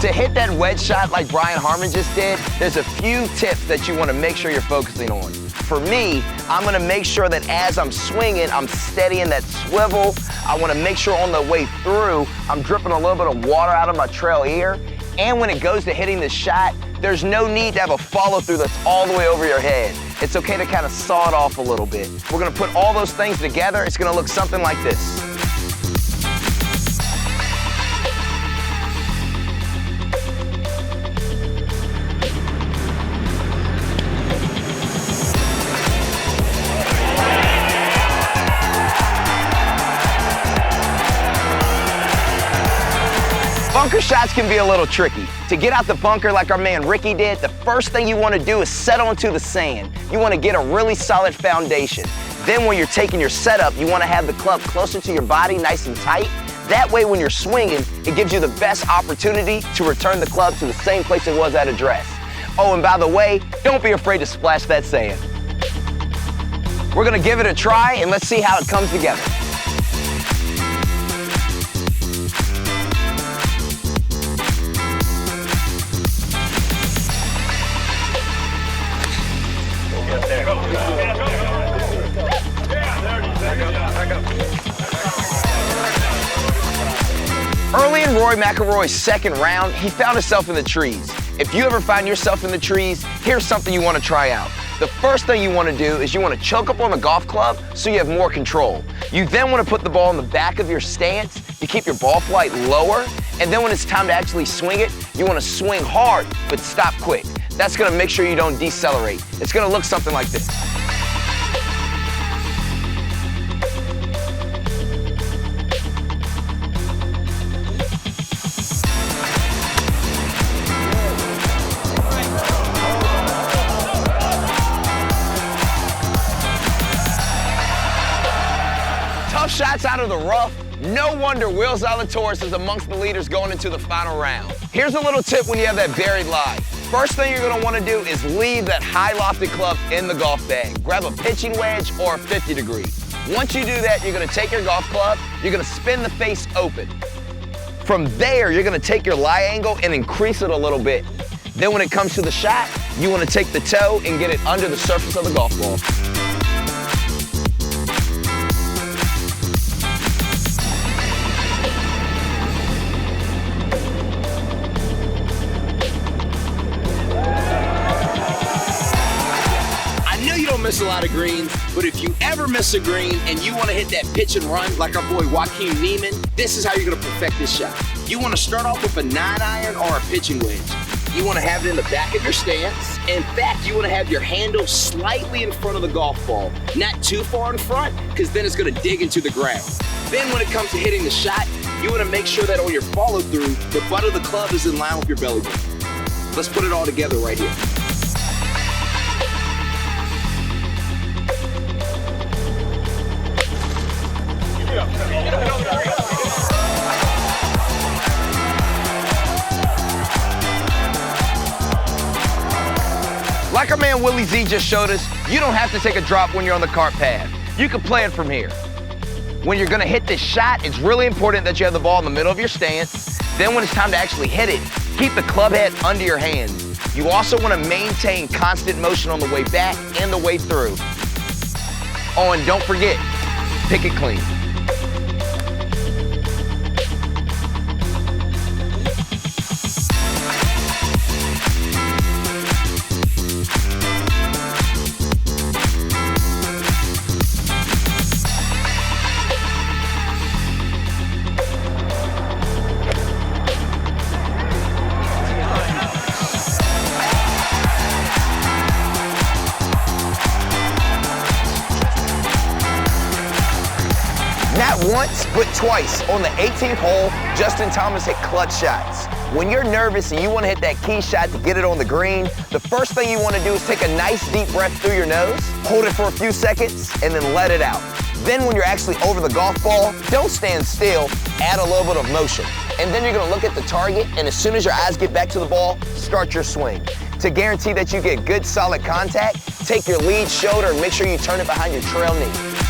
To hit that wedge shot like Brian Harman just did, there's a few tips that you want to make sure you're focusing on. For me, I'm going to make sure that as I'm swinging, I'm steadying that swivel. I want to make sure on the way through, I'm dripping a little bit of water out of my trail ear. And when it goes to hitting the shot, there's no need to have a follow-through that's all the way over your head. It's okay to kind of saw it off a little bit. We're going to put all those things together. It's going to look something like this. Bunker shots can be a little tricky. To get out the bunker like our man Ricky did, the first thing you want to do is set onto the sand. You want to get a really solid foundation. Then when you're taking your setup, you want to have the club closer to your body, nice and tight. That way when you're swinging, it gives you the best opportunity to return the club to the same place it was at address. Oh, and by the way, don't be afraid to splash that sand. We're going to give it a try and let's see how it comes together. Early in Rory McIlroy's second round, he found himself in the trees. If you ever find yourself in the trees, here's something you want to try out. The first thing you want to do is you want to choke up on the golf club so you have more control. You then want to put the ball in the back of your stance. You keep your ball flight lower, and then when it's time to actually swing it, you want to swing hard, but stop quick. That's going to make sure you don't decelerate. It's going to look something like this. Tough shots out of the rough. No wonder Will Zalatoris is amongst the leaders going into the final round. Here's a little tip when you have that buried lie. First thing you're going to want to do is leave that high lofted club in the golf bag. Grab a pitching wedge or a 50 degree. Once you do that, you're going to take your golf club, you're going to spin the face open. From there, you're going to take your lie angle and increase it a little bit. Then when it comes to the shot, you want to take the toe and get it under the surface of the golf ball. Miss a lot of greens, but if you ever miss a green and you want to hit that pitch and run like our boy Joaquin Neiman, this is how you're going to perfect this shot. You want to start off with a 9-iron or a pitching wedge. You want to have it in the back of your stance. In fact, you want to have your handle slightly in front of the golf ball, not too far in front, because then it's going to dig into the ground. Then when it comes to hitting the shot, you want to make sure that on your follow through, the butt of the club is in line with your belly button. Let's put it all together right here. Like our man Willie Z just showed us, you don't have to take a drop when you're on the cart path. You can play it from here. When you're going to hit this shot, it's really important that you have the ball in the middle of your stance. Then when it's time to actually hit it, keep the club head under your hands. You also want to maintain constant motion on the way back and the way through. Oh, and don't forget, pick it clean. Not once, but twice. On the 18th hole, Justin Thomas hit clutch shots. When you're nervous and you want to hit that key shot to get it on the green, the first thing you want to do is take a nice deep breath through your nose, hold it for a few seconds, and then let it out. Then when you're actually over the golf ball, don't stand still, add a little bit of motion. And then you're going to look at the target, and as soon as your eyes get back to the ball, start your swing. To guarantee that you get good, solid contact, take your lead shoulder and make sure you turn it behind your trail knee.